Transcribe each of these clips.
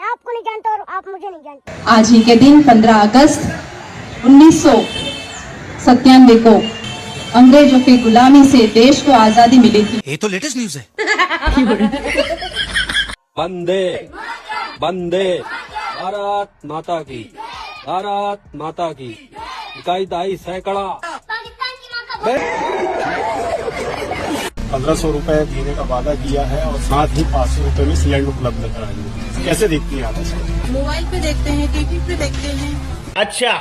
आपको नहीं जानता और आप मुझे नहीं जानते। आज ही के दिन 15 अगस्त 1997 को अंग्रेजों की गुलामी से देश को आजादी मिली थी। ये तो लेटेस्ट न्यूज है। वंदे वंदे भारत माता की, भारत माता की। इकाई दाई सैकड़ा 1500 रुपए देने का वादा किया है और साथ ही 500 रुपए में सिलेंडर उपलब्ध कराएंगे। कैसे देखती हैं आप इसको? मोबाइल पे देखते हैं, टीवी पे देखते हैं। अच्छा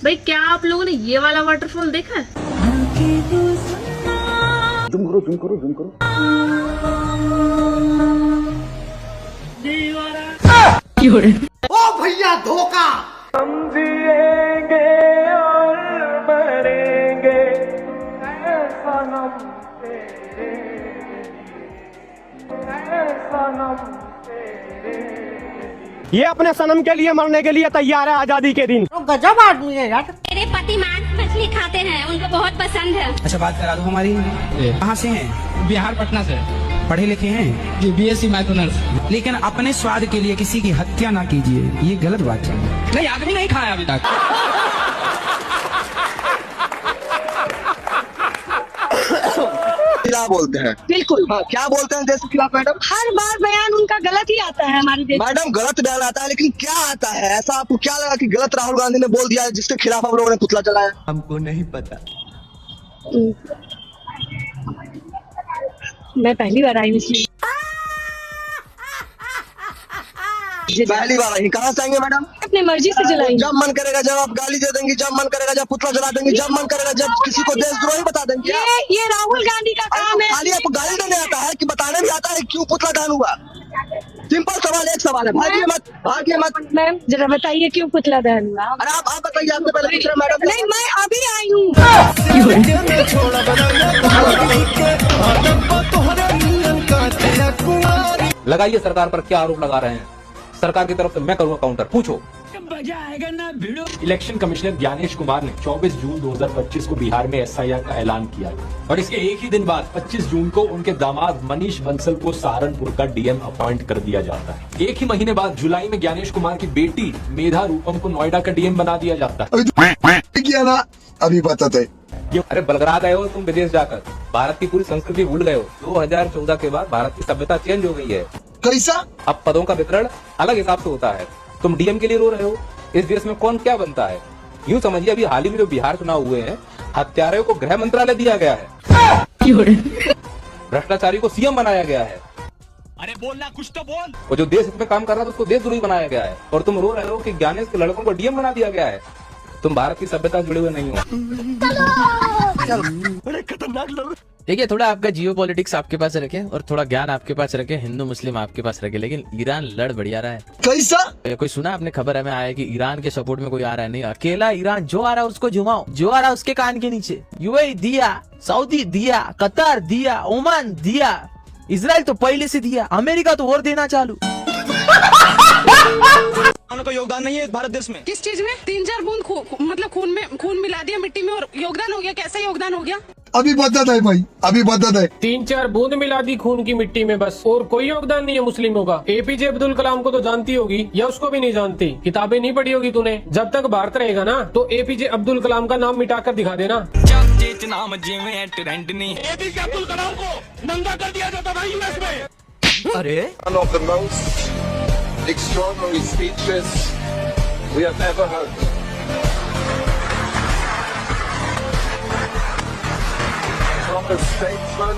भाई क्या आप लोगों ने ये वाला वाटरफॉल देखा है? जूम करो। ओ भैया धोखा। हम जिएंगे और मरेंगे सनम तेरे सनम तेरे। ये अपने सनम के लिए मरने के लिए तैयार है आजादी के दिन। तो गजब आदमी है यार। मेरे पति मांस मछली खाते हैं, उनको बहुत पसंद है। अच्छा बात करा दो हमारी। कहाँ से हैं? बिहार पटना से। पढ़े लिखे हैं जी, BSc माइक्रोनर्स। लेकिन अपने स्वाद के लिए किसी की हत्या ना कीजिए, ये गलत बात है। नहीं आदमी नहीं खाया अभी तक। क्या बोलते हैं? बिल्कुल। हाँ, क्या बोलते हैं देश के खिलाफ मैडम? हर बार बयान उनका गलत ही आता है हमारे देश। मैडम गलत बयान आता है, लेकिन क्या आता है ऐसा? आपको क्या लगा कि गलत राहुल गांधी ने बोल दिया है जिसके खिलाफ हम लोगों ने पुतला चलाया? हमको नहीं पता। मैं पहली बार आई हूँ इसलिए। पहली बार आई, कहाँ से आएंगे मैडम? अपने मर्जी से जलाएंगे। जब मन करेगा जब आप गाली दे देंगी, जब मन करेगा जब पुतला जला देंगी, जब मन करेगा जब किसी को देशद्रोही बता देंगी। ये राहुल गांधी का काम है। खाली आपको गाली देने आता है कि बताने भी आता है क्यों पुतला दहन हुआ? सिंपल सवाल, एक सवाल है, भागिए मत। मैम जरा बताइए क्यों पुतला दहन हुआ? अरे आप बताइए, आपसे पहले पूछ रहे मैडम। नहीं, मैं अभी आई हूँ। लगाइए सरकार पर क्या आरोप लगा रहे हैं। सरकार की तरफ से मैं करूंगा काउंटर, पूछो। इलेक्शन कमिश्नर ज्ञानेश कुमार ने 24 जून 2025 को बिहार में SIR का ऐलान किया और इसके एक ही दिन बाद 25 जून को उनके दामाद मनीष बंसल को सहारनपुर का DM अपॉइंट कर दिया जाता है। एक ही महीने बाद जुलाई में ज्ञानेश कुमार की बेटी मेधा रूपम को नोएडा का DM बना दिया जाता है। अभी बताते। अरे बलगरा गए हो तुम विदेश जाकर, भारत की पूरी संस्कृति भूल गए हो। 2014 के बाद भारत की सभ्यता चेंज हो गई है। कैसा? अब पदों का वितरण अलग हिसाब से होता है। तुम DM के लिए रो रहे हो। इस देश में कौन क्या बनता है? यूँ समझिए अभी हाल ही में जो बिहार चुनाव हुए हैं, हत्यारों को गृह मंत्रालय दिया गया है, भ्रष्टाचारी को CM बनाया गया है। अरे बोलना कुछ तो बोल। और जो देश में काम कर रहा था उसको देशद्रोही बनाया गया है। और तुम रो रहे हो कि ज्ञानेश के लड़कों को DM बना दिया गया है। तुम भारत की सभ्यता से जुड़े हुए नहीं हो। बड़े खतरनाक लोग। देखिए थोड़ा आपका जियो पॉलिटिक्स आपके पास रखे और थोड़ा ज्ञान आपके पास रखे, हिंदू मुस्लिम आपके पास रखे, लेकिन ईरान लड़ बढ़िया रहा है। कैसा? कोई सुना आपने? खबर हमें आया कि ईरान के सपोर्ट में कोई आ रहा है। नहीं, अकेला ईरान जो आ रहा है उसको झुमाओ, जो आ रहा है उसके कान के नीचे। UAE दिया, सऊदी दिया, कतर दिया, ओमान दिया, इजराइल तो पहले से दिया, अमेरिका तो और देना चालू। का योगदान नहीं है भारत देश में। किस चीज में? 3-4 बूंद मतलब खून मिला दिया मिट्टी में और योगदान हो गया। कैसे योगदान हो गया? अभी बदत है भाई, अभी बदत है। 3-4 बूंद मिला दी खून की मिट्टी में बस, और कोई योगदान नहीं है मुस्लिमों का। APJ अब्दुल कलाम को तो जानती होगी या उसको भी नहीं जानती? किताबें नहीं पढ़ी होगी तूने। जब तक भारत रहेगा ना तो APJ अब्दुल कलाम का नाम मिटा कर दिखा देना। APJ अब्दुल कलाम को नंगा कर दिया जाता था US में। अरे One of the most extraordinary speeches we have ever heard. From a statesman,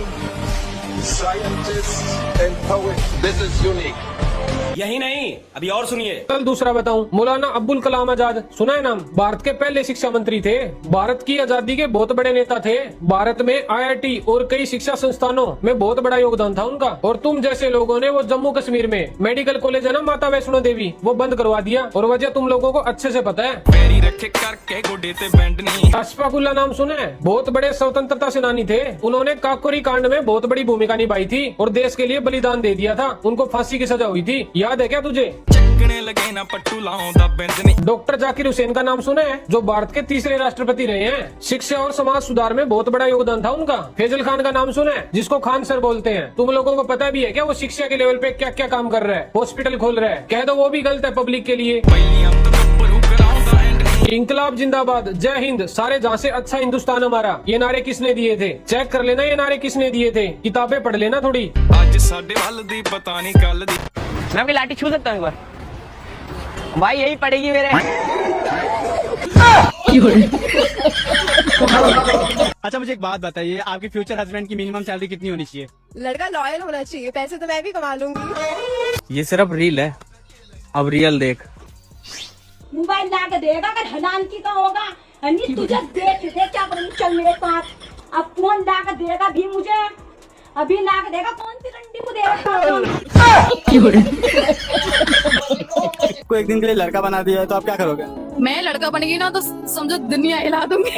scientist and poet. This is unique. यही नहीं, अभी और सुनिए। कल दूसरा बताऊं, मौलाना अब्दुल कलाम आजाद, सुना है नाम? भारत के पहले शिक्षा मंत्री थे, भारत की आजादी के बहुत बड़े नेता थे। भारत में IIT और कई शिक्षा संस्थानों में बहुत बड़ा योगदान था उनका। और तुम जैसे लोगों ने वो जम्मू कश्मीर में मेडिकल कॉलेज है ना माता वैष्णो देवी, वो बंद करवा दिया। और वजह तुम लोगों को अच्छे से पता है। पैरी रखे करके गोडे ते बैंड नहीं। अशफाक उल्लाह नाम सुना है? बहुत बड़े स्वतंत्रता सेनानी थे। उन्होंने काकोरी कांड में बहुत बड़ी भूमिका निभाई थी और देश के लिए बलिदान दे दिया था। उनको फांसी की सजा हुई थी, याद है क्या तुझे? चकने लगे ना पट्टू लाओ दा बैंड नहीं। डॉक्टर जाकिर हुसैन का नाम सुना है? जो भारत के तीसरे राष्ट्रपति रहे हैं। शिक्षा और समाज सुधार में बहुत बड़ा योगदान था उनका। फैजल खान का नाम सुना है? जिसको खान सर बोलते हैं। तुम लोगों को पता भी है क्या वो शिक्षा के लेवल पे क्या क्या काम कर रहा है? हॉस्पिटल खोल रहा है। कह दो वो भी गलत है पब्लिक के लिए। इंकलाब जिंदाबाद, जय हिंद, सारे जहाँ से अच्छा हिंदुस्तान हमारा, ये नारे किसने दिए थे? चेक कर लेना ये नारे किसने दिए थे। किताबें पढ़ लेना थोड़ी। आज साडे वाल दी पता नहीं कल दी। मैं अपनी लाठी छू सकता हूँ एक बार? भाई यही पड़ेगी मेरे। अच्छा मुझे एक बात बताइए, आपके फ्यूचर हस्बैंड की मिनिमम सैलरी कितनी होनी चाहिए? लड़का लॉयल होना चाहिए, पैसे तो मैं भी कमा लूंगी। ये सिर्फ रील है, अब रियल देख। मोबाइल ला के देगा अगर हलान की का होगा। अन्य तुझे देख क्या करूँ, चल मेरे साथ। अब फोन ला के देगा भी मुझे, अभी ला के देगा। कौन सी रंडी को देगा? को एक दिन के लिए लड़का बना दिया है तो आप क्या करोगे? मैं लड़का बन गई ना तो समझो दुनिया हिला दूंगी।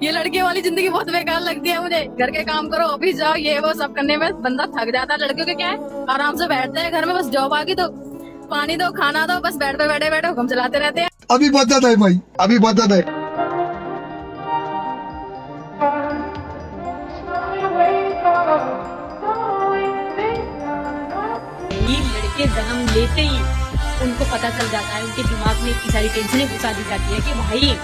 ये लड़के वाली जिंदगी बहुत बेकार लगती है मुझे। घर के काम करो, ऑफिस जाओ, ये वो सब करने में बंदा थक जाता है। लड़कियों के क्या है, आराम से बैठते हैं घर में, बस जॉब आ गई तो पानी दो, खाना दो, बस बेड पे बैठे बैठे हुक्म चलाते रहते हैं। अभी बदत है भाई, अभी बदत है। ये लड़के जन्म लेते ही उनको पता चल जाता है, उनके दिमाग में इतनी सारी टेंशनें घुसा दी जाती है कि भाई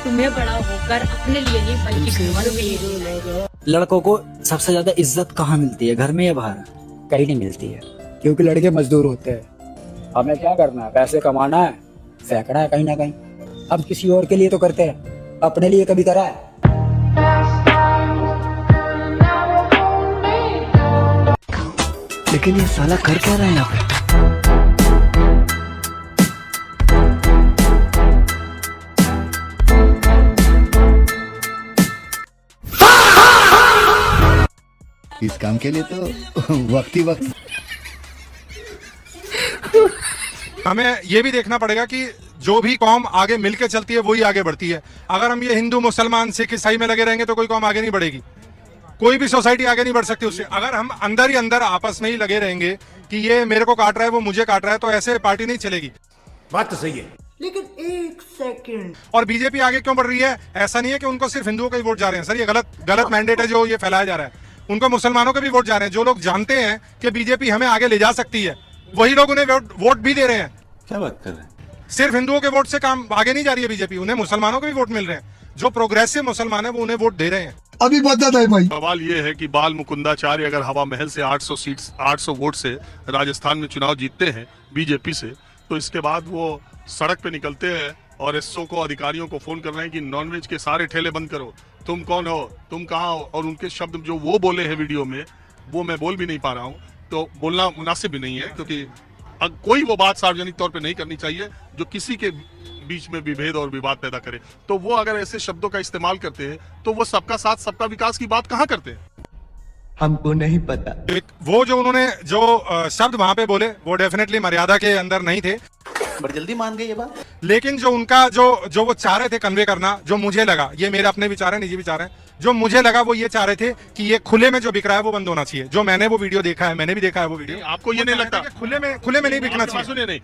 तुम्हें बड़ा होकर अपने लिए नहीं बल्कि घरवालों के लिए। लड़कों को सबसे ज्यादा इज्जत कहाँ मिलती है, घर में या बाहर? कहीं नहीं मिलती है, क्योंकि लड़के मजदूर होते हैं। हमें क्या करना है, पैसे कमाना है, फेंकना है कहीं ना कहीं। अब किसी और के लिए तो करते हैं, अपने लिए कभी करा है? लेकिन ये साला कर क्या रहा है यहाँ पे? इस काम के लिए तो वक्त ही वक्त। हमें ये भी देखना पड़ेगा कि जो भी कौम आगे मिलकर चलती है वही आगे बढ़ती है। अगर हम ये हिंदू मुसलमान सिख ईसाई में लगे रहेंगे तो कोई कौम आगे नहीं बढ़ेगी, कोई भी सोसाइटी आगे नहीं बढ़ सकती उससे। अगर हम अंदर ही अंदर आपस में ही लगे रहेंगे कि ये मेरे को काट रहा है वो मुझे काट रहा है, तो ऐसे पार्टी नहीं चलेगी। बात तो सही है, लेकिन एक सेकंड। और बीजेपी आगे क्यों बढ़ रही है? ऐसा नहीं है कि उनको सिर्फ हिंदुओं के ही वोट जा रहे हैं सर, ये गलत मैंडेट है जो ये फैलाया जा रहा है। उनको मुसलमानों के भी वोट जा रहे हैं। जो लोग जानते हैं कि बीजेपी हमें आगे ले जा सकती है, वही लोग उन्हें वोट भी दे रहे हैं। क्या बात कर रहे हैं? सिर्फ हिंदुओं के वोट से काम आगे नहीं जा रही है बीजेपी, उन्हें मुसलमानों के भी वोट मिल रहे हैं। जो प्रोग्रेसिव मुसलमान है वो उन्हें वोट दे रहे हैं। अभी बदत है भाई। सवाल ये है कि बाल मुकुंदाचार्य अगर हवा महल से 800 वोट से राजस्थान में चुनाव जीतते हैं बीजेपी से, तो इसके बाद वो सड़क पे निकलते हैं और एसओ को, अधिकारियों को फोन कर रहे हैं कि नॉनवेज के सारे ठेले बंद करो। तुम कौन हो, तुम कहाँ हो? और उनके शब्द जो वो बोले हैं वीडियो में, वो मैं बोल भी नहीं पा रहा हूँ, तो बोलना मुनासिब भी नहीं है, क्योंकि कोई वो बात सार्वजनिक तौर पे नहीं करनी चाहिए जो किसी के बीच में विभेद और विवाद पैदा करे। तो वो अगर ऐसे शब्दों का इस्तेमाल करते हैं तो वो सबका साथ सबका विकास की बात कहाँ करते हैं? हमको नहीं पता। वो जो उन्होंने शब्द वहां पे बोले वो डेफिनेटली मर्यादा के अंदर नहीं थे। बड़ी जल्दी मान गए ये बात। लेकिन जो उनका जो वो चाह रहे थे कन्वे करना, जो मुझे लगा, ये मेरे अपने विचार है, निजी विचार है, जो मुझे लगा वो ये चाह रहे थे कि ये खुले में जो बिक रहा है वो बंद होना चाहिए। जो मैंने वो वीडियो देखा है, मैंने भी देखा है वो वीडियो। आपको ये नहीं लगता खुले में नहीं बिकना चाहिए? सुनिए, नहीं,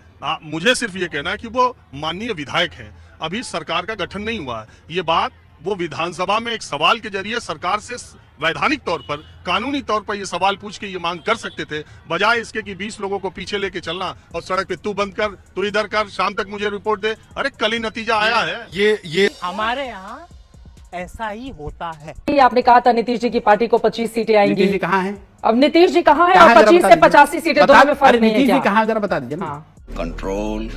मुझे सिर्फ ये कहना है कि वो माननीय विधायक है, अभी सरकार का गठन नहीं हुआ है। ये बात वो विधानसभा में एक सवाल के जरिए सरकार से वैधानिक तौर पर, कानूनी तौर पर ये सवाल पूछ के ये मांग कर सकते थे, बजाय इसके कि 20 लोगों को पीछे लेके चलना और सड़क पे तू बंद कर, तू इधर कर, शाम तक मुझे रिपोर्ट दे। अरे कल ही नतीजा आया है। ये हमारे यहाँ ऐसा ही होता है। आपने कहा था नीतीश जी की पार्टी को 25 सीटें आएंगी। नीतीश जी कहाँ है? अब नीतीश जी कहाँ है? और 25 से 85 सीटें दोनों में फर्क नहीं है नीतीश जी क्या? कहाँ, जरा बता दीजिए ना। कंट्रोल।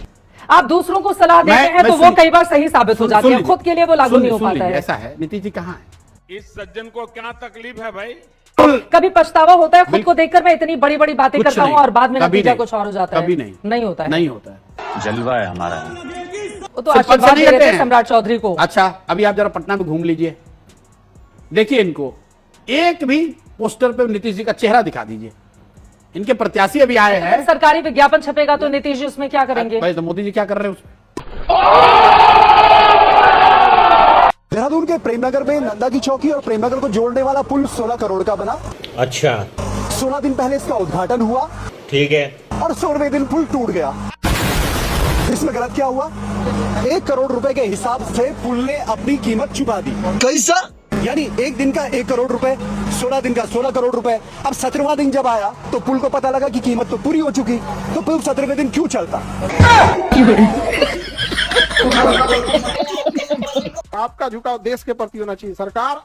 आप दूसरों को सलाह देते हैं तो वो कई बार सही साबित हो जाती है, खुद के लिए वो लागू नहीं हो पाता है। ऐसा है, नीतीश जी कहाँ है? इस सज्जन को क्या तकलीफ है भाई? कभी पछतावा होता है खुद को देखकर मैं इतनी बड़ी बड़ी बातें करता हूँ और बाद में कभी नतीजा नहीं, कुछ और हो जाता है? कभी नहीं, नहीं होता है। नहीं होता है। जलवा है हमारा। वो तो आशीर्वाद दे रहे थे सम्राट चौधरी को। अच्छा, अभी आप जरा पटना में घूम लीजिए, देखिए इनको एक भी पोस्टर पे नीतीश जी का चेहरा दिखा दीजिए। इनके प्रत्याशी अभी आए हैं। सरकारी विज्ञापन छपेगा तो नीतीश जी उसमें क्या करेंगे? भाई तो मोदी जी क्या कर रहे हैं उसमें? देहरादून के प्रेमनगर में नंदा की चौकी और प्रेमनगर को जोड़ने वाला पुल 16 करोड़ का बना। अच्छा, 16 दिन पहले इसका उद्घाटन हुआ, ठीक है। और 16वें दिन पुल टूट गया। इसमें गलत क्या हुआ? 1 करोड़ रुपए के हिसाब से पुल ने अपनी कीमत चुका दी। कैसा? यानी एक दिन का 1 करोड़ रुपए, 16 दिन का 16 करोड़ रुपए। अब 17वां दिन जब आया तो पुल को पता लगा कि कीमत तो पूरी हो चुकी, तो पुल 17वें दिन क्यों चलता? आपका झुकाव देश के प्रति होना चाहिए। सरकार,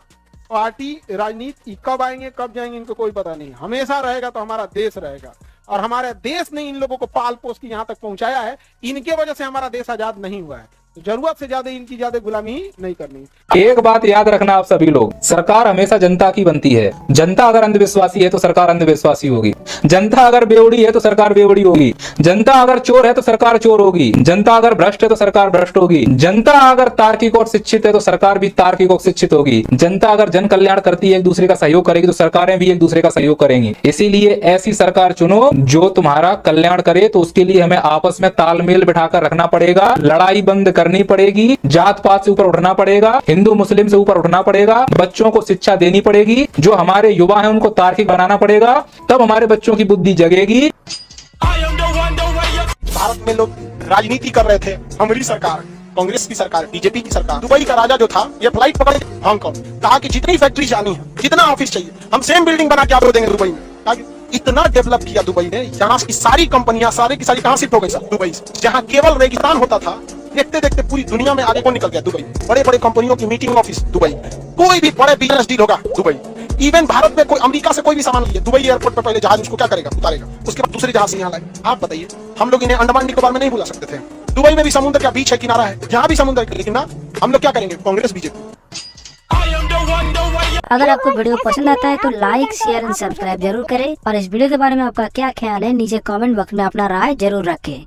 पार्टी, राजनीति कब आएंगे कब जाएंगे इनको कोई पता नहीं। हमेशा रहेगा तो हमारा देश रहेगा, और हमारे देश ने इन लोगों को पाल पोस के यहाँ तक पहुंचाया है। इनके वजह से हमारा देश आजाद नहीं हुआ है। जरूरत से ज्यादा इनकी ज्यादा गुलामी ही नहीं करनी। एक बात याद रखना आप सभी लोग, सरकार हमेशा जनता की बनती है। जनता अगर अंधविश्वासी है तो सरकार अंधविश्वासी होगी। जनता अगर बेवड़ी है तो सरकार बेवड़ी होगी। जनता अगर चोर है तो सरकार चोर होगी। जनता अगर भ्रष्ट है तो सरकार भ्रष्ट होगी। जनता अगर तार्किक और शिक्षित है तो सरकार भी तार्किक और शिक्षित होगी। जनता अगर जन कल्याण करती है, एक दूसरे का सहयोग करेगी, तो सरकारें भी एक दूसरे का सहयोग करेंगी। इसीलिए ऐसी सरकार चुनो जो तुम्हारा कल्याण करे। तो उसके लिए हमें आपस में तालमेल बिठाकर रखना पड़ेगा, लड़ाई बंद करनी पड़ेगी, जात पात से ऊपर उठना पड़ेगा, हिंदू मुस्लिम से ऊपर उठना पड़ेगा, बच्चों को शिक्षा देनी पड़ेगी, जो हमारे युवा हैं उनको तार्किक बनाना पड़ेगा, तब हमारे बच्चों की बुद्धि जगेगी। भारत में लोग राजनीति कर रहे थे, हमारी सरकार, कांग्रेस की सरकार, बीजेपी की सरकार। दुबई का राजा जो था, ये फ्लाइट पकड़े हांगकांग, कहा कि जितनी फैक्ट्री जानी है, जितना ऑफिस चाहिए, हम सेम बिल्डिंग बना के आपको देंगे दुबई में। इतना डेवलप किया दुबई ने, यहाँ की सारी कंपनियां सारी की सारी कहाँ शिफ्ट हो गई सर? दुबई से। जहाँ केवल रेगिस्तान होता था, देखते देखते पूरी दुनिया में आगे कौन निकल गया? दुबई। बड़े बड़े कंपनियों की मीटिंग ऑफिस दुबई, कोई भी बड़े बिजनेस डील होगा दुबई। इवन भारत में कोई अमेरिका से कोई भी सामान लिए, दुबई एयरपोर्ट पर पहले जहाज उसको क्या करेगा? उतारेगा, उसके बाद दूसरे जहाज से यहाँ लाए। आप बताइए, हम लोग इन्हें अंडमान निकोबार में नहीं बुला सकते थे? दुबई में भी समुद्र का बीच है, किनारा है, यहाँ भी समुद्र है, लेकिन ना हम लोग क्या करेंगे? कांग्रेस बीजेपी। अगर आपको वीडियो पसंद आता है तो लाइक, शेयर एंड सब्सक्राइब जरूर करें, और इस वीडियो के बारे में आपका क्या ख्याल है नीचे कमेंट बॉक्स में अपना राय जरूर रखें।